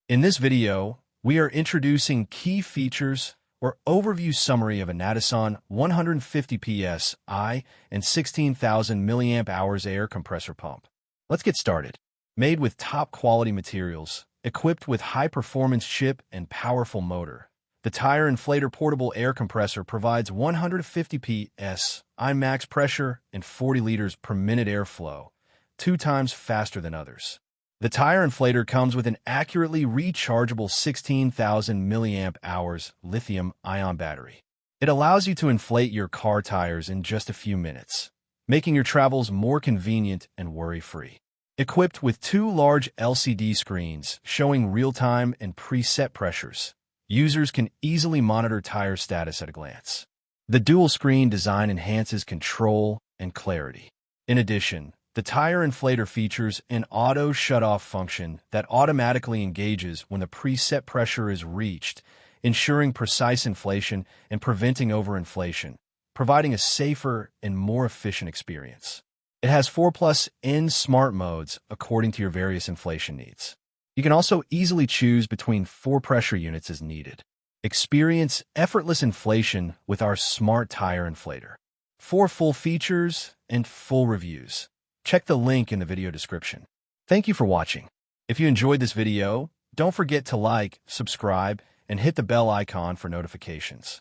In this video, we are introducing key features or overview summary of Anatason 150PSI and 16,000 mAh air compressor pump. Let's get started. Made with top-quality materials, equipped with high-performance chip and powerful motor, the tire inflator portable air compressor provides 150 PSI max pressure and 40 liters per minute airflow, 2 times faster than others. The tire inflator comes with an accurately rechargeable 16,000 mAh lithium-ion battery. It allows you to inflate your car tires in just a few minutes, making your travels more convenient and worry-free. Equipped with 2 large LCD screens showing real-time and preset pressures, users can easily monitor tire status at a glance. The dual-screen design enhances control and clarity. In addition, the tire inflator features an auto shut-off function that automatically engages when the preset pressure is reached, ensuring precise inflation and preventing overinflation, providing a safer and more efficient experience. It has 4+N smart modes according to your various inflation needs. You can also easily choose between 4 pressure units as needed. Experience effortless inflation with our smart tire inflator. For full features and full reviews, check the link in the video description. Thank you for watching. If you enjoyed this video, don't forget to like, subscribe, and hit the bell icon for notifications.